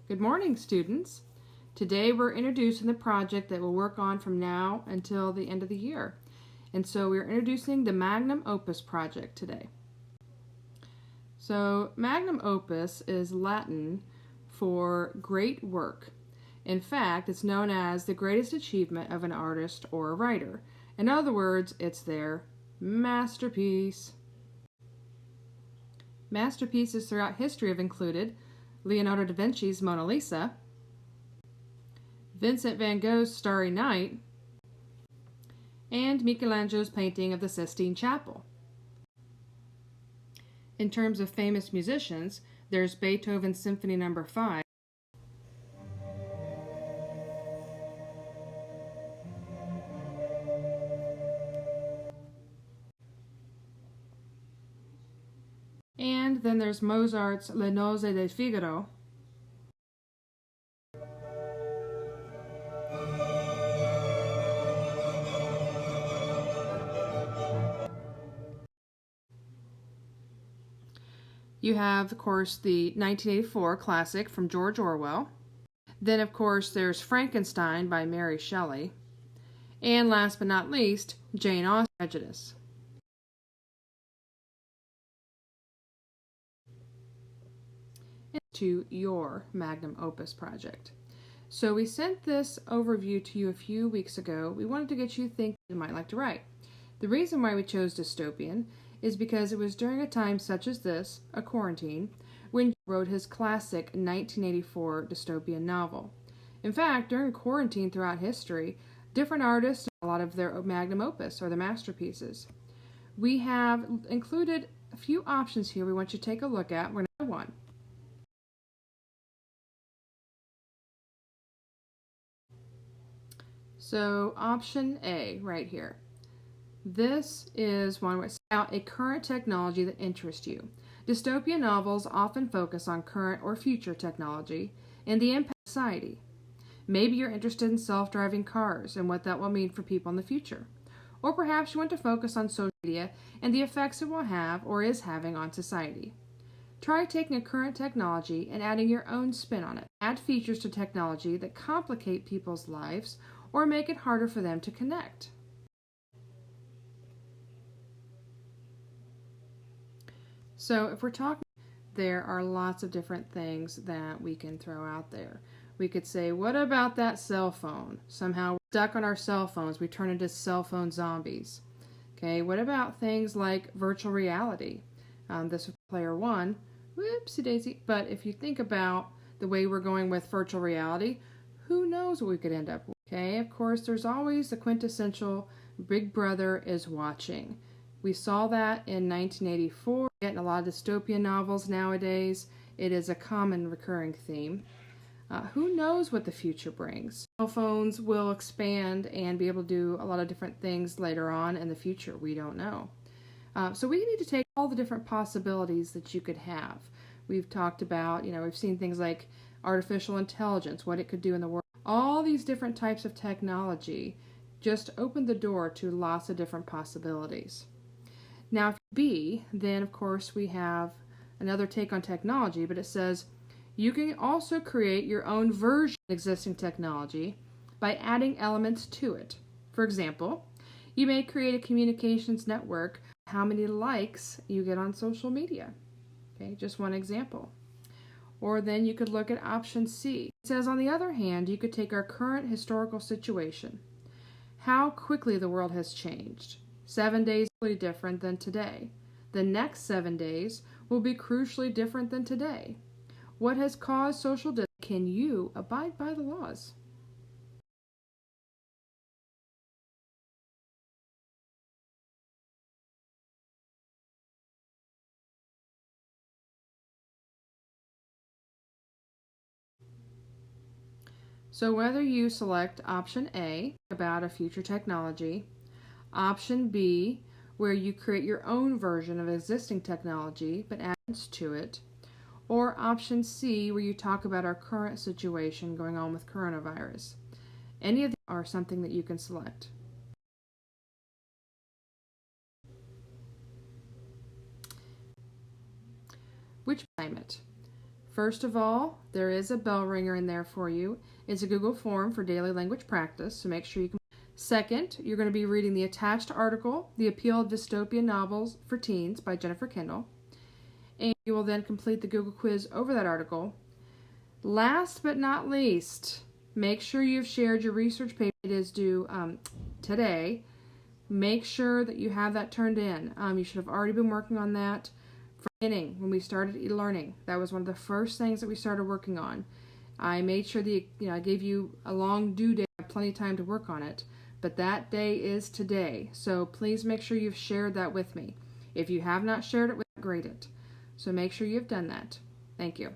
Good morning, students. Today we're introducing the project that we'll work on from now until the end of the year. And so we're introducing the Magnum Opus project today. So Magnum Opus is Latin for great work. In fact, it's known as the greatest achievement of an artist or a writer. In other words, it's their masterpiece. Masterpieces throughout history have included Leonardo da Vinci's Mona Lisa, Vincent van Gogh's Starry Night, and Michelangelo's painting of the Sistine Chapel. In terms of famous musicians, there's Beethoven Symphony No. 5, and then there's Mozart's Le Nozze di Figaro, You have, of course, the 1984 classic from George Orwell. Then, of course, there's Frankenstein by Mary Shelley. And last but not least, Jane Austen's Prejudice. To your Magnum Opus project. So we sent this overview to you a few weeks ago. We wanted to get you thinking you might like to write. The reason why we chose dystopian is because it was during a time such as this, a quarantine, when he wrote his classic 1984 dystopian novel. In fact, during quarantine throughout history, different artists, a lot of their magnum opus or their masterpieces. We have included a few options here we want you to take a look at. We're going to one. So option A right here. This is one where it's about a current technology that interests you. Dystopian novels often focus on current or future technology and the impact on society. Maybe you're interested in self-driving cars and what that will mean for people in the future. Or perhaps you want to focus on social media and the effects it will have or is having on society. Try taking a current technology and adding your own spin on it. Add features to technology that complicate people's lives or make it harder for them to connect. So if we're talking, there are lots of different things that we can throw out there. We could say, what about that cell phone? Somehow we're stuck on our cell phones. We turn into cell phone zombies. Okay, what about things like virtual reality? This was player one. Whoopsie daisy. But if you think about the way we're going with virtual reality, who knows what we could end up with? Okay, of course, there's always the quintessential Big Brother is watching. We saw that in 1984. In a lot of dystopian novels nowadays, it is a common recurring theme. Who knows what the future brings? Cell phones will expand and be able to do a lot of different things later on in the future. We don't know. So we need to take all the different possibilities that you could have. We've talked about, we've seen things like artificial intelligence, what it could do in the world. All these different types of technology just open the door to lots of different possibilities. Now, if B, then of course we have another take on technology, but it says you can also create your own version of existing technology by adding elements to it. For example, you may create a communications network, how many likes you get on social media. Okay, just one example. Or then you could look at option C. It says, on the other hand, you could take our current historical situation. How quickly the world has changed. 7 days will be different than today. The next 7 days will be crucially different than today. What has caused social distance? Can you abide by the laws? So whether you select option A, about a future technology, option B, where you create your own version of existing technology but adds to it, or option C, where you talk about our current situation going on with coronavirus. Any of these are something that you can select. Which climate? First of all, there is a bell ringer in there for you. It's a Google form for daily language practice, so make sure you can. Second, you're going to be reading the attached article, The Appeal of Dystopian Novels for Teens by Jennifer Kendall. And you will then complete the Google quiz over that article. Last but not least, make sure you've shared your research paper. It is due today. Make sure that you have that turned in. You should have already been working on that from the beginning when we started e-learning. That was one of the first things that we started working on. I made sure that I gave you a long due date, plenty of time to work on it, but that day is today. So please make sure you've shared that with me. If you have not shared it, grade it. So make sure you've done that. Thank you.